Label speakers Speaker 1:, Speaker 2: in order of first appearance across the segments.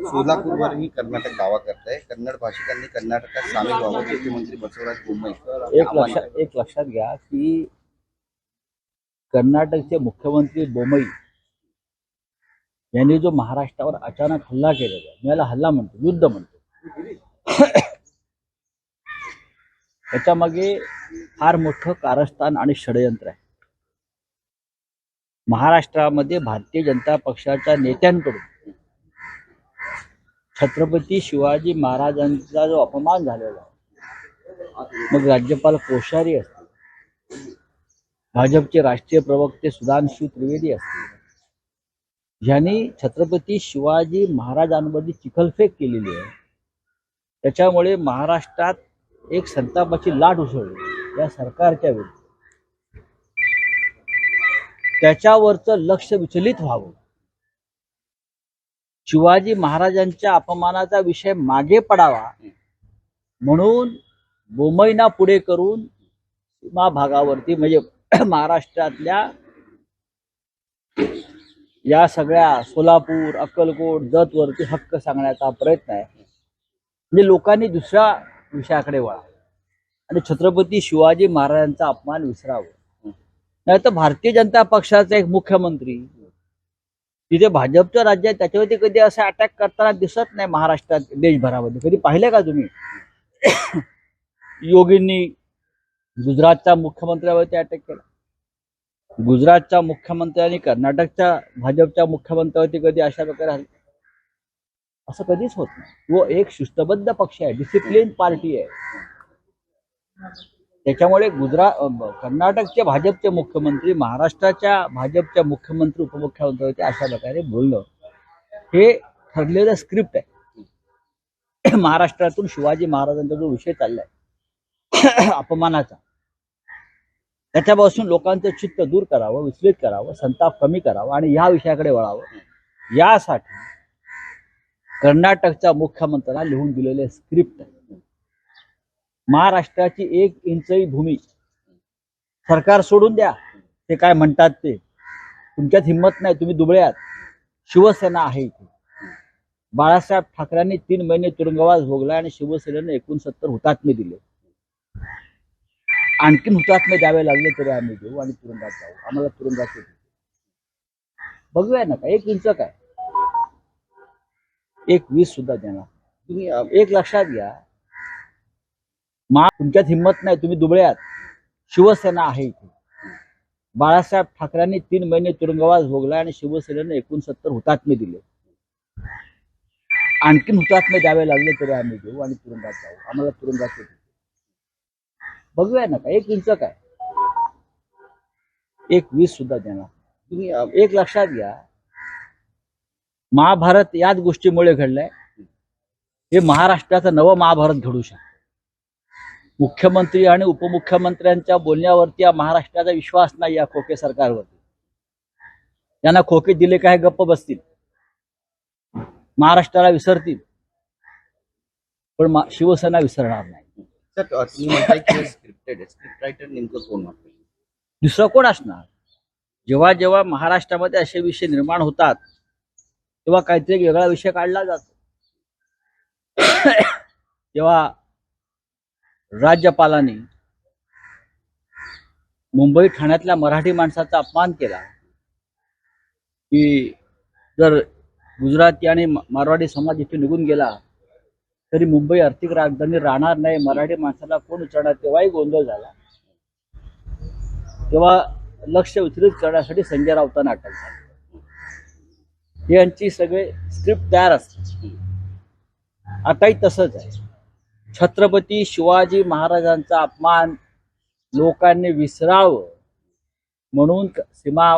Speaker 1: सोलापूरवरही कर्नाटक दावा करत आहे. कन्नड भाषिकांनी कर्नाटकात सामील व्हावं. मुख्यमंत्री बसवराज बोम्मई
Speaker 2: एक लक्षात घ्या की कर्नाटकचे मुख्यमंत्री बोम्मई यांनी जो महाराष्ट्रावर अचानक हल्ला केलेला आहे, मी याला हल्ला म्हणतो, युद्ध म्हणतो, त्याच्यामागे फार मोठं कारस्थान आणि षडयंत्र आहे. महाराष्ट्रामध्ये भारतीय जनता पक्षाच्या नेत्यांकडून छत्रपती शिवाजी महाराजांचा जो अपमान झालेला आहे, मग राज्यपाल कोश्यारी असतील, भाजपचे राष्ट्रीय प्रवक्ते सुधांशु त्रिवेदी असतील, ज्यांनी छत्रपती शिवाजी महाराजांवरती चिखलफेक केलेली आहे, त्याच्यामुळे महाराष्ट्रात एक संतापाची लाट उसळली या सरकारच्या विरुद्ध. त्याच्यावरचं लक्ष विचलित व्हावं, शिवाजी महाराजांच्या अपमानाचा विषय मागे पडावा म्हणून बोम्मईंना पुढे करून सीमा भागावरती म्हणजे महाराष्ट्रातल्या या सगळ्या सोलापूर, अक्कलकोट, जतवरती हक्क सांगण्याचा प्रयत्न आहे. म्हणजे लोकांनी दुसऱ्या विषयाकडे वळा आणि छत्रपती शिवाजी महाराजांचा अपमान विसरावं. नाही तर भारतीय जनता पक्षाचा एक मुख्यमंत्री तिथे भाजपचं राज्य आहे, त्याच्यावरती कधी असं अटॅक करताना दिसत नाही महाराष्ट्रात, देशभरामध्ये. कधी पाहिलं का तुम्ही? योगींनी गुजरातच्या मुख्यमंत्र्यावरती अटॅक केला. गुजरातच्या मुख्यमंत्र्यांनी कर्नाटकच्या भाजपच्या मुख्यमंत्र्यावरती कधी अशा प्रकारे हल्ला? असं कधीच होत नाही. वो एक शिस्तबद्ध पक्ष आहे, डिसिप्लिन पार्टी आहे. त्याच्यामुळे कर्नाटकचे भाजपचे मुख्यमंत्री महाराष्ट्राच्या भाजपच्या मुख्यमंत्री उपमुख्यमंत्र्यावरती अशा प्रकारे बोलणं हे ठरलेलं स्क्रिप्ट आहे. महाराष्ट्रातून शिवाजी महाराजांचा जो विषय चाललाय अपमानाचा, त्याच्यापासून लोकांचं चित्त दूर करावं, विचलित करावं, संताप कमी करावा आणि या विषयाकडे वळावं, यासाठी कर्नाटकच्या मुख्यमंत्र्यांना लिहून दिलेले स्क्रिप्ट आहे. महाराष्ट्राची 1 इंचही भूमी सरकार सोडून द्या, ते काय म्हणतात ते, तुमच्यात हिंमत नाही, तुम्ही दुबळे आहात. शिवसेना आहे इथे. बाळासाहेब ठाकरेंनी 3 महिने तुरुंगवास भोगला आणि शिवसेनेने 69 हुतात्मे दिले. आणखीन हुतात्मे द्यावे लागले तरी आम्ही देऊ आणि तुरुंगात जाऊ. आम्हाला तुरुंगात बघूया ना का 1 इंच काय, 1.20 सुद्धा देणार. तुम्ही एक लक्षात घ्या, तुमच्यात हिंमत नाही, तुम्ही दुबळे आहात. शिवसेना आहे इथे. बाळासाहेब ठाकरेंनी 3 महिने तुरुंगवास भोगला आणि शिवसेनेने 69 हुतात्मे दिले. आणखीन हुतात्मे द्यावे लागले तरी आम्ही देऊ आणि तुरुंगात जाऊ. आम्हाला तुरुंगात बघूया ना का 1 इंच काय, 1.20 सुद्धा देणार. तुम्ही एक लक्षात घ्या, महाभारत याच गोष्टीमुळे घडलंय. हे महाराष्ट्राचं नवं महाभारत घडू शकतं. मुख्यमंत्री आणि उपमुख्यमंत्र्यांच्या बोलण्यावरती या महाराष्ट्राचा विश्वास नाही या खोके सरकारवरती. त्यांना खोके दिले काय गप्प बसतील, महाराष्ट्राला विसरतील, पण शिवसेना विसरणार नाही.
Speaker 1: सर, तुम्ही म्हणताय की स्क्रिप्टेड आहे, स्क्रिप्ट रायटर नेमकं कोण वाटतं?
Speaker 2: दुसरं कोण असणार? जेव्हा जेव्हा महाराष्ट्रामध्ये असे विषय निर्माण होतात तेव्हा काहीतरी वेगळा विषय काढला जातो. तेव्हा राज्यपालांनी मुंबई ठाण्यातल्या मराठी माणसाचा अपमान केला की जर गुजराती आणि मारवाडी समाज इथे निघून गेला तरी मुंबई आर्थिक राजधानी राहणार नाही, मराठी माणसाला कोण विचारणार? तेव्हाही गोंधळ झाला. तेव्हा लक्ष विचलित करण्यासाठी संजय राऊतांना अटक झाली. यांची सगळे स्क्रिप्ट तयार असते. आताही तसंच आहे. छत्रपती शिवाजी महाराजांचा अपमान लोकांनी विसरावं म्हणून सीमा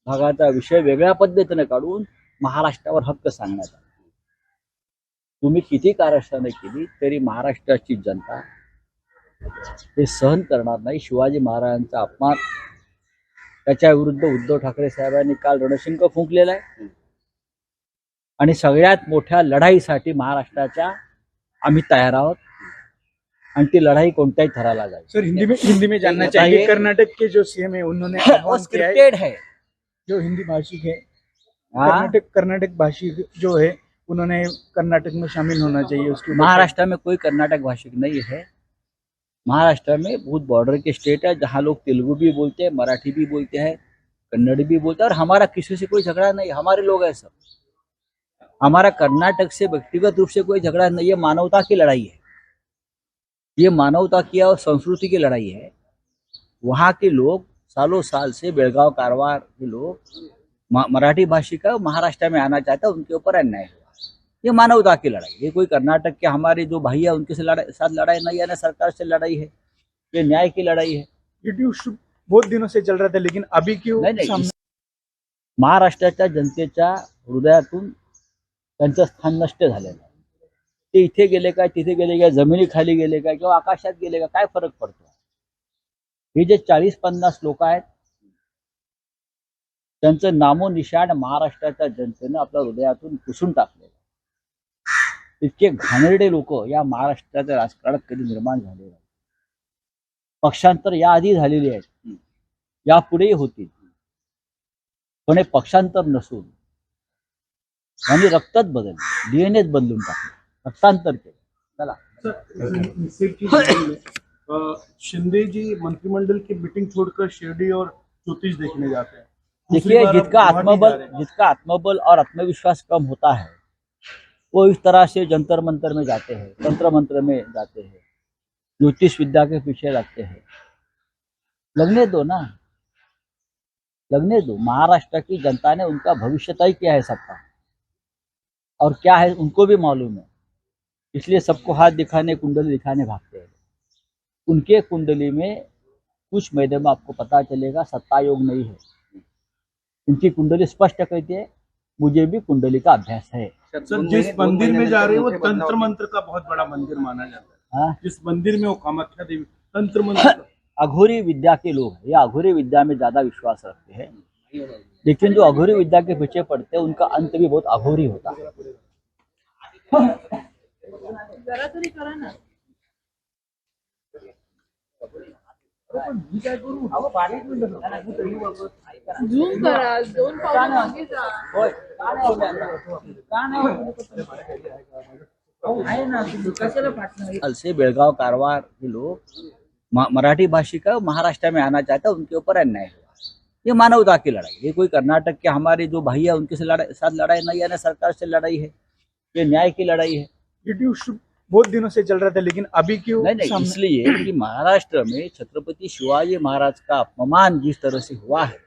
Speaker 2: भागाचा विषय वेगळ्या पद्धतीने काढून महाराष्ट्रावर हक्क सांगण्यात आला. तुम्ही किती कारस्थाने केली तरी महाराष्ट्राची जनता हे सहन करणार नाही. शिवाजी महाराजांचा अपमान, त्याच्या विरुद्ध उद्धव ठाकरे साहेबांनी काल रणशिंग फुंकलेला आहे आणि सगळ्यात मोठ्या लढाईसाठी महाराष्ट्राच्या आम्ही तैयार आहोत आणि ती लड़ाई कोणत्याही थराला जाए.
Speaker 3: सर, हिंदी में जानना चाहिए, कर्नाटक के जो सीएम है उन्होंने
Speaker 2: वो स्क्रिप्टेड है.
Speaker 3: जो हिंदी भाषी है,
Speaker 2: कर्नाटक
Speaker 3: कर्नाटक भाषी जो है उन्होंने कर्नाटक में शामिल होना चाहिए उसके ऊपर।
Speaker 2: महाराष्ट्र में कोई कर्नाटक भाषिक नहीं है। महाराष्ट्र में बहुत बॉर्डर के स्टेट है जहाँ लोग तेलुगु भी बोलते हैं, मराठी भी बोलते हैं, कन्नड़ भी बोलते हैं, और हमारा किसी से कोई झगड़ा नहीं, हमारे लोग हैं सब। हमारा कर्नाटक से व्यक्तिगत रूप से कोई झगड़ा नहीं, ये मानवता की लड़ाई है, ये मानवता की और संस्कृति की लड़ाई है। वहाँ के लोग सालों साल से, बेलगांव कारवार के लोग मराठी भाषी का महाराष्ट्र में आना चाहता है, उनके ऊपर अन्याय हुआ। ये मानवता की लड़ाई, ये कोई कर्नाटक के हमारे जो भाई है उनके साथ लड़ाई नहीं है, ना सरकार से लड़ाई है, ये न्याय की लड़ाई है।
Speaker 3: इश्यू बहुत दिनों से चल रहा था, लेकिन अभी क्यों
Speaker 2: नाही
Speaker 3: सामने?
Speaker 2: महाराष्ट्राच्या जनतेच्या हृदयातून त्यांचं स्थान नष्ट झालेलं आहे। ते इथे गेले काय, तिथे गेले काय, जमिनी खाली गेले काय, किंवा आकाशात गेले का, काय फरक पडतो? हे जे 40-50 लोक आहेत त्यांचं नामोनिशाण महाराष्ट्राच्या जनतेनं आपल्या हृदयातून पुसून टाकलेलं आहे। इतके घाणेरडे लोक या महाराष्ट्राच्या राजकारणात कधी निर्माण झाले नाही। पक्षांतर याआधी झालेली आहेत, यापुढेही होतील, पण हे पक्षांतर नसून आणि रक्तात बदल, डीएनएच बदलून टाकलं, रक्तांतर केलं। चला
Speaker 4: शिंदे जी मंत्रिमंडल की मीटिंग छोड़कर शिरडी और ज्योतिष देखने जाते हैं।
Speaker 2: देखिए, जिसका आत्मबल और आत्मविश्वास कम होता है वो इस तरह से जंतर मंतर में जाते हैं, तंत्र मंत्र में जाते हैं, ज्योतिष विद्या के पीछे लगते हैं। लगने दो ना, लगने दो। महाराष्ट्र की जनता ने उनका भविष्य तय किया है सबका, और क्या है उनको भी मालूम है, इसलिए सबको हाथ दिखाने, कुंडली दिखाने भागते हैं। उनके कुंडली में कुछ महीने में आपको पता चलेगा सत्ता योग नहीं है। उनकी कुंडली स्पष्ट कहती है मुझे भी कुंडली का अभ्यास है।
Speaker 4: सर, जिस मंदिर में जा रहे हैं वो तंत्र मंत्र का बहुत बड़ा मंदिर माना जाता है।
Speaker 2: हाँ?
Speaker 4: जिस मंदिर में वो कामाख्या देवी तंत्र मंत्र
Speaker 2: अघोरी विद्या के लोग हैं, ये अघोरी विद्या में ज्यादा विश्वास रखते हैं, लेकिन जो अघोरी विद्या के पीछे पड़ते हैं उनका अंत भी बहुत अघोरी होता है।
Speaker 5: झूम करा, 2 पावलं मागे जा.
Speaker 2: साल से बेलगांव कारवार के लोग मराठी भाषी का महाराष्ट्र में आना चाहता है, उनके ऊपर अन्याय हुआ। ये मानवता की लड़ाई, ये कोई कर्नाटक के हमारे जो भाई है उनके साथ लड़ाई नहीं है, ना सरकार से लड़ाई है, ये न्याय की लड़ाई है।
Speaker 3: इश्यू बहुत दिनों से चल रहा था, लेकिन अभी क्यों
Speaker 2: नहीं,
Speaker 3: सामने?
Speaker 2: इसलिए कि महाराष्ट्र में छत्रपति शिवाजी महाराज का अपमान जिस तरह से हुआ है,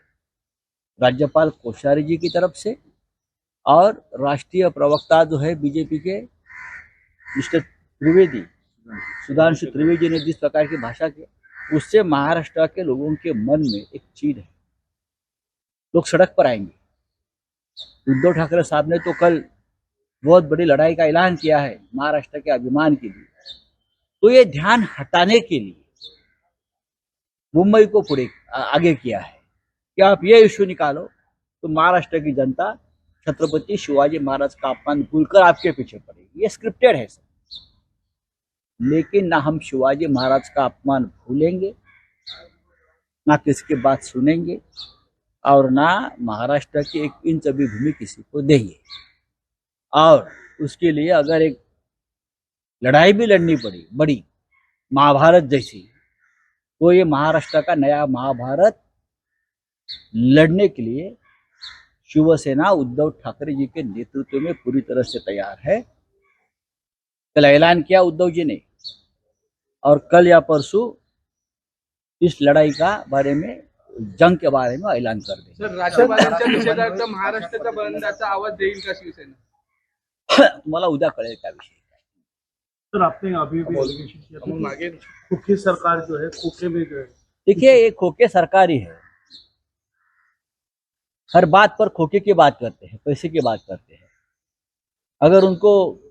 Speaker 2: राज्यपाल कोश्यारी जी की तरफ से और राष्ट्रीय प्रवक्ता जो है बीजेपी के मिस्टर त्रिवेदी, सुधांशु त्रिवेदी ने जिस प्रकार की भाषा की, उससे महाराष्ट्र के लोगों के मन में एक चीज है, लोग सड़क पर आएंगे। उद्धव ठाकरे साहब ने तो कल बहुत बड़ी लड़ाई का ऐलान किया है महाराष्ट्र के अभिमान के लिए, तो ये ध्यान हटाने के लिए मुंबई को पूरे आगे किया है कि आप ये इश्यू निकालो तो महाराष्ट्र की जनता छत्रपति शिवाजी महाराज का अपमान भूलकर आपके पीछे पड़ेगी। ये स्क्रिप्टेड है सर, लेकिन ना हम शिवाजी महाराज का अपमान भूलेंगे, ना किसी की बात सुनेंगे, और ना महाराष्ट्र की 1 इंच भी भूमि किसी को देंगे। और उसके लिए अगर एक लड़ाई भी लड़नी पड़ी बड़ी, महाभारत जैसी, तो ये महाराष्ट्र का नया महाभारत लड़ने के लिए शिवसेना उद्धव ठाकरे जी के नेतृत्व में पूरी तरह से तैयार है। कल ऐलान किया उद्धव जी ने, और कल या परसों इस लड़ाई का बारे में, जंग के बारे में ऐलान कर दें।
Speaker 6: सर, राज्यपालांच्या निषेधार्थ महाराष्ट्राच्या बंदचा आवाज देईल का शिवसेना?
Speaker 2: तुम्हाला उद्या कळेल क्या विषय।
Speaker 4: सर, आपने अभी भी एलिगेशन किया था कि खोखे सरकार जो है, खोखे में जो है,
Speaker 2: देखिए ये खोखे सरकारी है, हर बात पर खोखे की बात करते हैं, पैसे की बात करते हैं। अगर उनको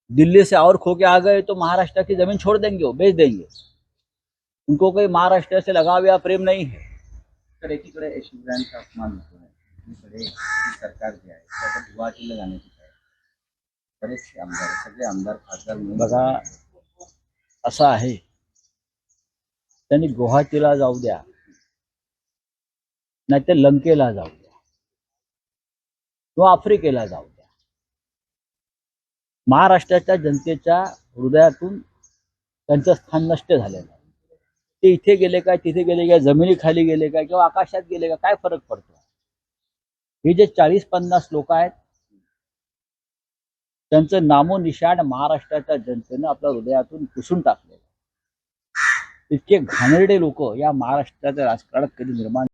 Speaker 2: दिल्ली से और खोके आ गए तो महाराष्ट्र की जमीन छोड़ देंगे, वो बेच देंगे। उनको कोई महाराष्ट्र से लगाव या प्रेम नहीं है।
Speaker 1: तर एकीकडे शिवरायांचा अपमान होतो आहे, दुसरीकडे ही सरकार जे आहे त्याचा गुवाहाटीला जाण्याची आहे, बरेचसे आमदार, सगळे आमदार खासदार मिळून
Speaker 2: बघा असं आहे, त्यांनी गुवाहाटीला जाऊ द्या, नाही तर लंकेला जाऊ द्या, किंवा आफ्रिकेला जाऊ द्या, महाराष्ट्राच्या जनतेच्या हृदयातून त्यांचं स्थान नष्ट झालेलं आहे. ते इथे गेले काय, तिथे गेले काय, जमिनीखाली गेले काय किंवा आकाशात गेले काय फरक पडतो? हे जे 40-50 लोक आहेत त्यांचं नामोनिशाण महाराष्ट्राच्या जनतेनं आपल्या हृदयातून पुसून टाकलेलं. इतके घाणेरडे लोक या महाराष्ट्राच्या राजकारणात कधी निर्माण